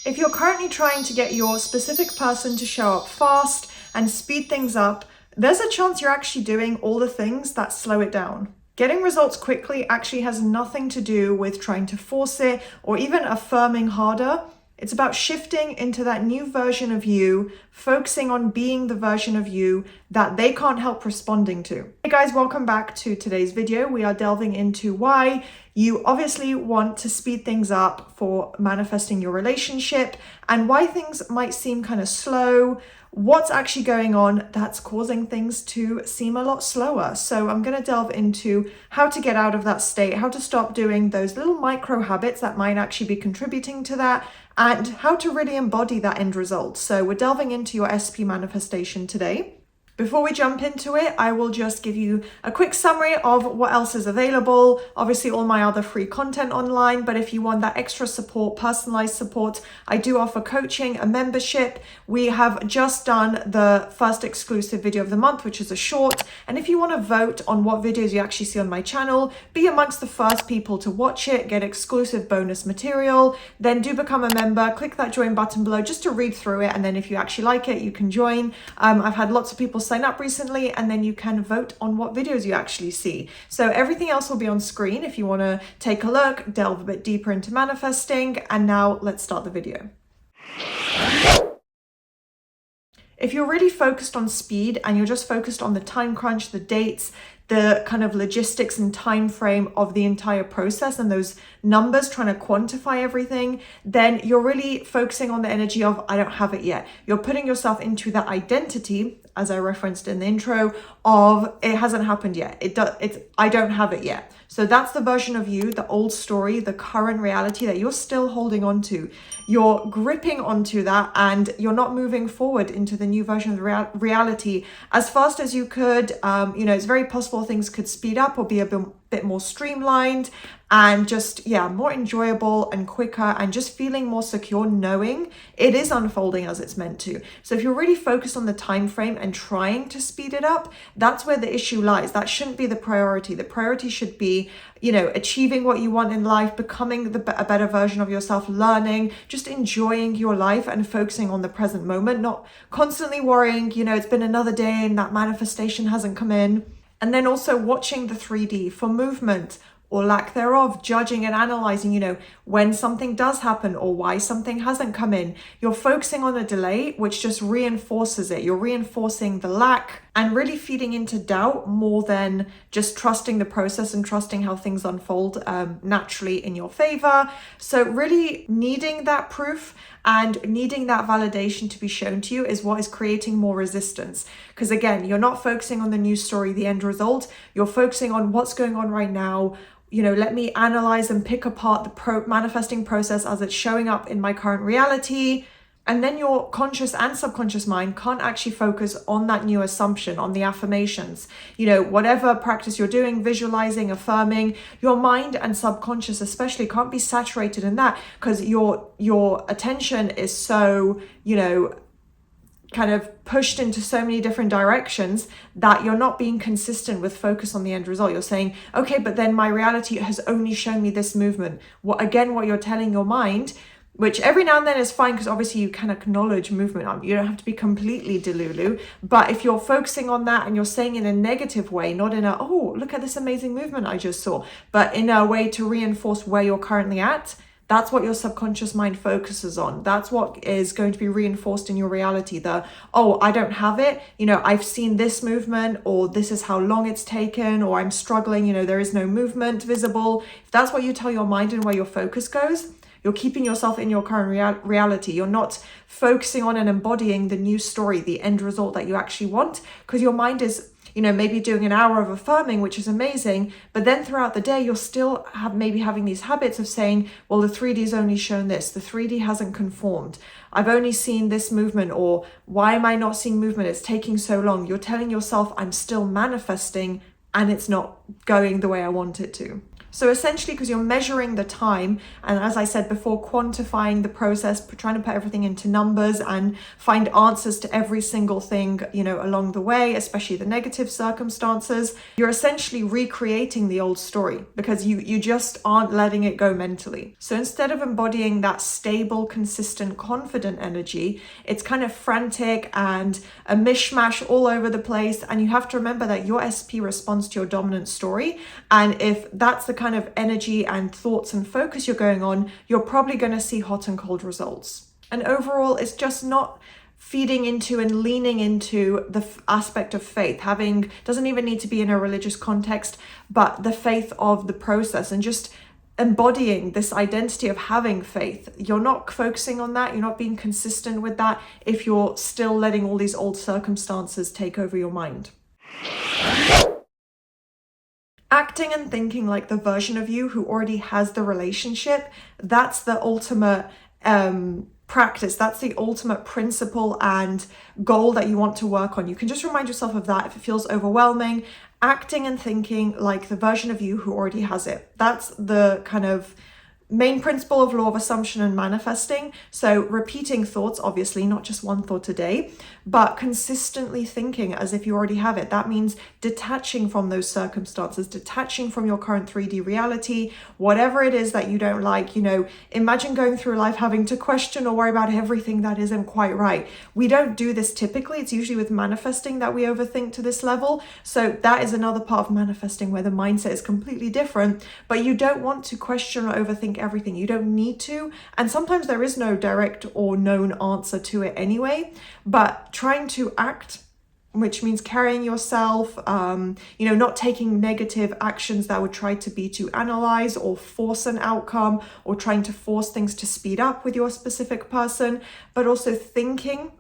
If you're currently trying to get your specific person to show up fast and speed things up, there's a chance you're actually doing all the things that slow it down. Getting results quickly actually has nothing to do with trying to force it or even affirming harder. It's about shifting into that new version of you, focusing on being the version of you that they can't help responding to. Hey guys, welcome back to today's video. We are delving into why you obviously want to speed things up for manifesting your relationship and why things might seem kind of slow, what's actually going on that's causing things to seem a lot slower. So I'm going to delve into how to get out of that state, how to stop doing those little micro habits that might actually be contributing to that, and how to really embody that end result. So we're delving into your SP manifestation today. Before we jump into it, I will just give you a quick summary of what else is available. Obviously, all my other free content online, but if you want that extra support, personalized support, I do offer coaching, a membership. We have just done the first exclusive video of the month, which is a short. And if you want to vote on what videos you actually see on my channel, be amongst the first people to watch it, get exclusive bonus material, then do become a member, click that join button below just to read through it. And then if you actually like it, you can join. I've had lots of people sign up recently, and then you can vote on what videos you actually see. So everything else will be on screen if you want to take a look, delve a bit deeper into manifesting. And now let's start the video. If you're really focused on speed and you're just focused on the time crunch, the dates, the kind of logistics and time frame of the entire process and those numbers, trying to quantify everything, then you're really focusing on the energy of I don't have it yet. You're putting yourself into that identity, as I referenced in the intro, of it hasn't happened yet. I don't have it yet. So that's the version of you, the old story, the current reality that you're still holding on to. You're gripping onto that and you're not moving forward into the new version of the reality as fast as you could. It's very possible things could speed up or be a bit more streamlined and just, more enjoyable and quicker, and just feeling more secure knowing it is unfolding as it's meant to. So if you're really focused on the time frame and trying to speed it up, that's where the issue lies. That shouldn't be the priority. The priority should be, achieving what you want in life, becoming a better version of yourself, learning, just enjoying your life and focusing on the present moment, not constantly worrying, it's been another day and that manifestation hasn't come in. And then also watching the 3D for movement or lack thereof, judging and analyzing, when something does happen or why something hasn't come in. You're focusing on a delay, which just reinforces it. You're reinforcing the lack and really feeding into doubt more than just trusting the process and trusting how things unfold naturally in your favor. So really needing that proof and needing that validation to be shown to you is what is creating more resistance. Because again, you're not focusing on the new story, the end result. You're focusing on what's going on right now. Let me analyze and pick apart the manifesting process as it's showing up in my current reality. And then your conscious and subconscious mind can't actually focus on that new assumption, on the affirmations. Whatever practice you're doing, visualizing, affirming, your mind and subconscious especially can't be saturated in that because your attention is so, kind of pushed into so many different directions that you're not being consistent with focus on the end result. You're saying, okay, but then my reality has only shown me this movement. What you're telling your mind, which every now and then is fine because obviously you can acknowledge movement. You don't have to be completely delulu. But if you're focusing on that and you're saying in a negative way, not in a, oh, look at this amazing movement I just saw, but in a way to reinforce where you're currently at, that's what your subconscious mind focuses on. That's what is going to be reinforced in your reality. I don't have it. I've seen this movement, or this is how long it's taken, or I'm struggling, there is no movement visible. If that's what you tell your mind and where your focus goes, you're keeping yourself in your current reality. You're not focusing on and embodying the new story, the end result that you actually want, because your mind is, maybe doing an hour of affirming, which is amazing. But then throughout the day, you're still maybe having these habits of saying, well, the 3D's only shown this. The 3D hasn't conformed. I've only seen this movement, or why am I not seeing movement? It's taking so long. You're telling yourself, I'm still manifesting and it's not going the way I want it to. So essentially, because you're measuring the time, and as I said before, quantifying the process, trying to put everything into numbers and find answers to every single thing, along the way, especially the negative circumstances, you're essentially recreating the old story because you just aren't letting it go mentally. So instead of embodying that stable, consistent, confident energy, it's kind of frantic and a mishmash all over the place. And you have to remember that your SP responds to your dominant story. And if that's the kind of energy and thoughts and focus you're going on, you're probably going to see hot and cold results. And overall, it's just not feeding into and leaning into the aspect of faith. Doesn't even need to be in a religious context, but the faith of the process and just embodying this identity of having faith. You're not focusing on that. You're not being consistent with that if you're still letting all these old circumstances take over your mind. Acting and thinking like the version of you who already has the relationship, that's the ultimate practice. That's the ultimate principle and goal that you want to work on. You can just remind yourself of that if it feels overwhelming. Acting and thinking like the version of you who already has it. That's the kind of main principle of law of assumption and manifesting. So repeating thoughts, obviously not just one thought a day, but consistently thinking as if you already have it. That means detaching from those circumstances, detaching from your current 3D reality, whatever it is that you don't like. Imagine going through life having to question or worry about everything that isn't quite right. We don't do this typically. It's usually with manifesting that we overthink to this level. So that is another part of manifesting where the mindset is completely different, but you don't want to question or overthink everything. You don't need to. And sometimes there is no direct or known answer to it anyway, but trying to act, which means carrying yourself, not taking negative actions that would try to be to analyze or force an outcome or trying to force things to speed up with your specific person, but also thinking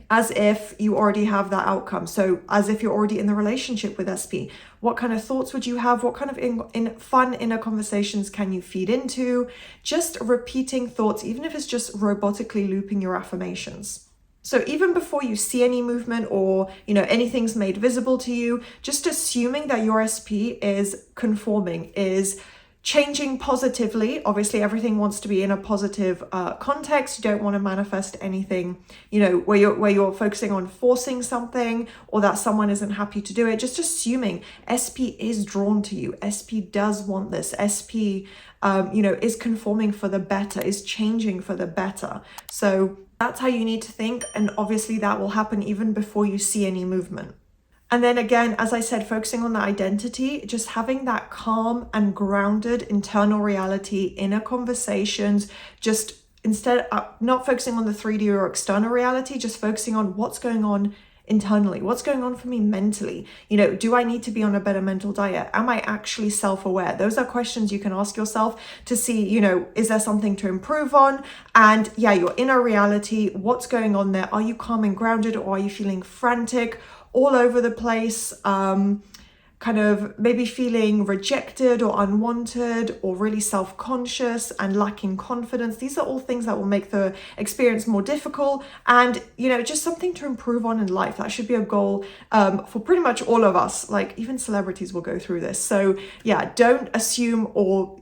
as if you already have that outcome. So as if you're already in the relationship with SP. What kind of thoughts would you have? What kind of fun inner conversations can you feed into? Just repeating thoughts, even if it's just robotically looping your affirmations. So even before you see any movement or, anything's made visible to you, just assuming that your SP is conforming, is changing positively. Obviously, everything wants to be in a positive context. You don't want to manifest anything, where you're focusing on forcing something or that someone isn't happy to do it. Just assuming SP is drawn to you. SP does want this. SP, is conforming for the better, is changing for the better. So that's how you need to think. And obviously that will happen even before you see any movement. And then again, as I said, focusing on the identity, just having that calm and grounded internal reality, inner conversations, just instead not focusing on the 3D or external reality, just focusing on what's going on internally, what's going on for me mentally. Do I need to be on a better mental diet? Am I actually self-aware? Those are questions you can ask yourself to see, is there something to improve on? And yeah, your inner reality, what's going on there? Are you calm and grounded, or are you feeling frantic, all over the place, kind of maybe feeling rejected or unwanted or really self-conscious and lacking confidence? These are all things that will make the experience more difficult and, just something to improve on in life. That should be a goal for pretty much all of us. Like even celebrities will go through this. So yeah, don't assume or,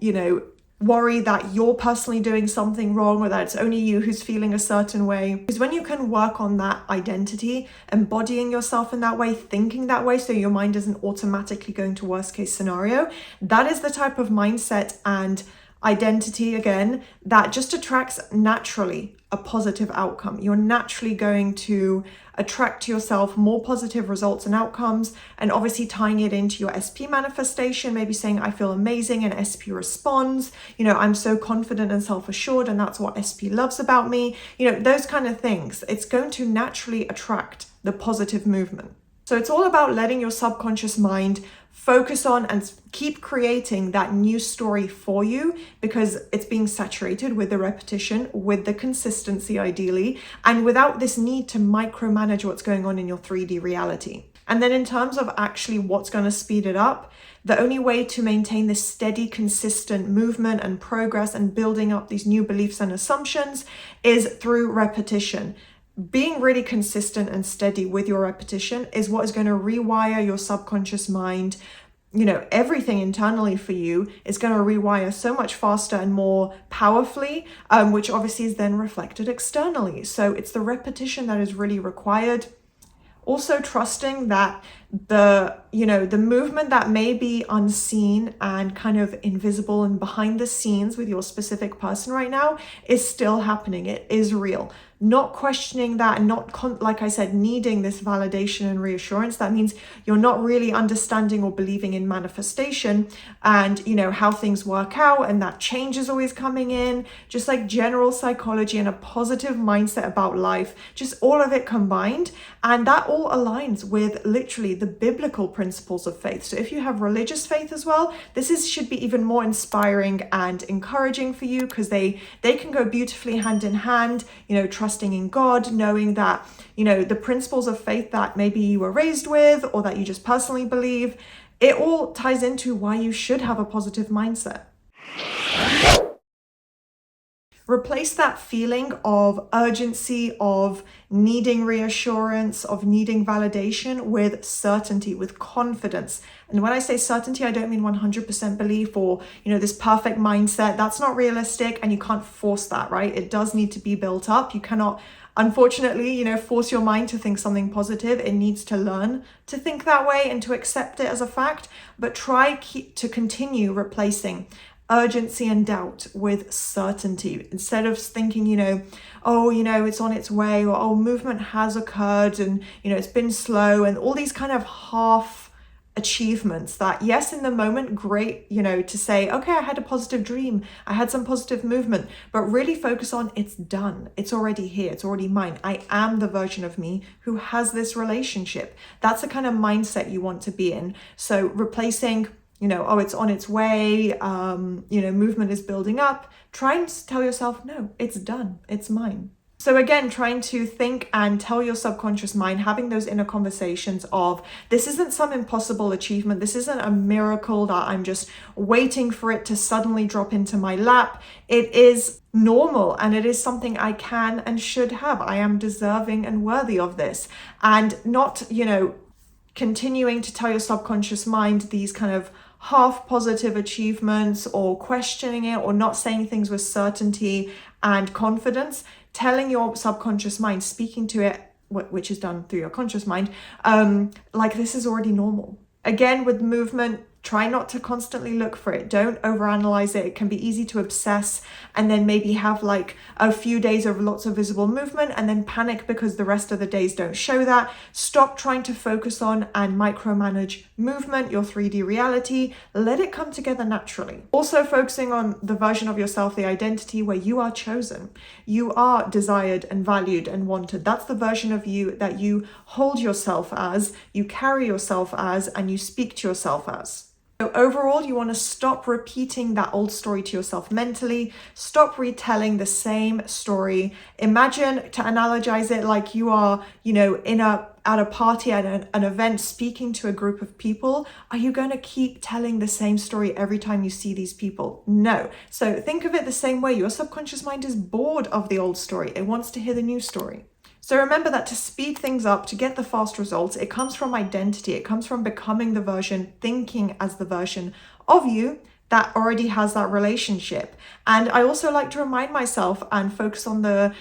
worry that you're personally doing something wrong or that it's only you who's feeling a certain way. Because when you can work on that identity, embodying yourself in that way, thinking that way, so your mind isn't automatically going to worst case scenario, that is the type of mindset and identity, again, that just attracts naturally a positive outcome. You're naturally going to attract to yourself more positive results and outcomes, and obviously tying it into your SP manifestation, maybe saying, I feel amazing, and SP responds, I'm so confident and self-assured, and that's what SP loves about me, those kind of things. It's going to naturally attract the positive movement. So it's all about letting your subconscious mind focus on and keep creating that new story for you, because it's being saturated with the repetition, with the consistency ideally, and without this need to micromanage what's going on in your 3D reality. And then in terms of actually what's going to speed it up, the only way to maintain this steady, consistent movement and progress and building up these new beliefs and assumptions is through repetition. Being really consistent and steady with your repetition is what is going to rewire your subconscious mind, everything internally for you is going to rewire so much faster and more powerfully, which obviously is then reflected externally. So it's the repetition that is really required. Also trusting that the movement that may be unseen and kind of invisible and behind the scenes with your specific person right now is still happening. It is real. Not questioning that and not, like I said, needing this validation and reassurance. That means you're not really understanding or believing in manifestation and, how things work out, and that change is always coming in, just like general psychology and a positive mindset about life, just all of it combined. And that all aligns with literally the biblical principles of faith. So if you have religious faith as well, should be even more inspiring and encouraging for you, because they can go beautifully hand in hand, trusting in God, knowing that, the principles of faith that maybe you were raised with or that you just personally believe, it all ties into why you should have a positive mindset. Replace that feeling of urgency, of needing reassurance, of needing validation with certainty, with confidence. And when I say certainty, I don't mean 100% belief or, this perfect mindset. That's not realistic, and you can't force that, right? It does need to be built up. You cannot, unfortunately, force your mind to think something positive. It needs to learn to think that way and to accept it as a fact, but try to continue replacing urgency and doubt with certainty. Instead of thinking, it's on its way, or movement has occurred and, it's been slow, and all these kind of half achievements that, yes, in the moment, great, to say, okay, I had a positive dream, I had some positive movement, but really focus on it's done. It's already here. It's already mine. I am the version of me who has this relationship. That's the kind of mindset you want to be in. So replacing it's on its way, movement is building up. Try and tell yourself, no, it's done. It's mine. So again, trying to think and tell your subconscious mind, having those inner conversations of, this isn't some impossible achievement. This isn't a miracle that I'm just waiting for it to suddenly drop into my lap. It is normal, and it is something I can and should have. I am deserving and worthy of this. And not, continuing to tell your subconscious mind these kind of half positive achievements, or questioning it, or not saying things with certainty and confidence. Telling your subconscious mind, speaking to it, which is done through your conscious mind, like this is already normal. Again, with movement, try not to constantly look for it. Don't overanalyze it. It can be easy to obsess and then maybe have like a few days of lots of visible movement and then panic because the rest of the days don't show that. Stop trying to focus on and micromanage movement, your 3D reality. Let it come together naturally. Also focusing on the version of yourself, the identity where you are chosen. You are desired and valued and wanted. That's the version of you that you hold yourself as, you carry yourself as, and you speak to yourself as. So overall, you want to stop repeating that old story to yourself mentally. Stop retelling the same story. Imagine, to analogize it, like you are, at a party, at an event, speaking to a group of people. Are you going to keep telling the same story every time you see these people? No. So think of it the same way. Your subconscious mind is bored of the old story. It wants to hear the new story. So remember that to speed things up, to get the fast results, it comes from identity. It comes from becoming the version, thinking as the version of you that already has that relationship. And I also like to remind myself and focus on the,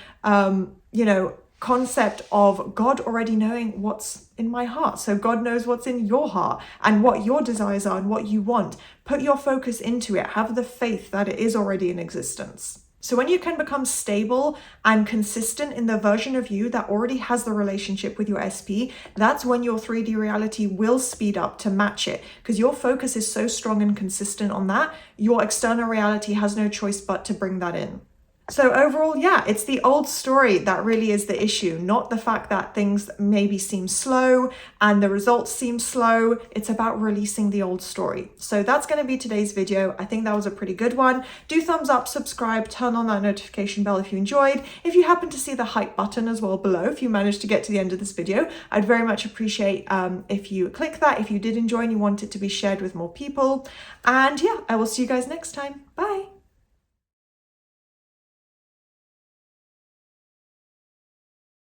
concept of God already knowing what's in my heart. So God knows what's in your heart and what your desires are and what you want. Put your focus into it. Have the faith that it is already in existence. So when you can become stable and consistent in the version of you that already has the relationship with your SP, that's when your 3D reality will speed up to match it, because your focus is so strong and consistent on that. Your external reality has no choice but to bring that in. So overall, yeah, it's the old story that really is the issue, not the fact that things maybe seem slow and the results seem slow. It's about releasing the old story. So that's going to be today's video. I think that was a pretty good one. Do thumbs up, subscribe, turn on that notification bell if you enjoyed. If you happen to see the hype button as well below, if you managed to get to the end of this video, I'd very much appreciate if you click that, if you did enjoy and you want it to be shared with more people. And yeah, I will see you guys next time. Bye.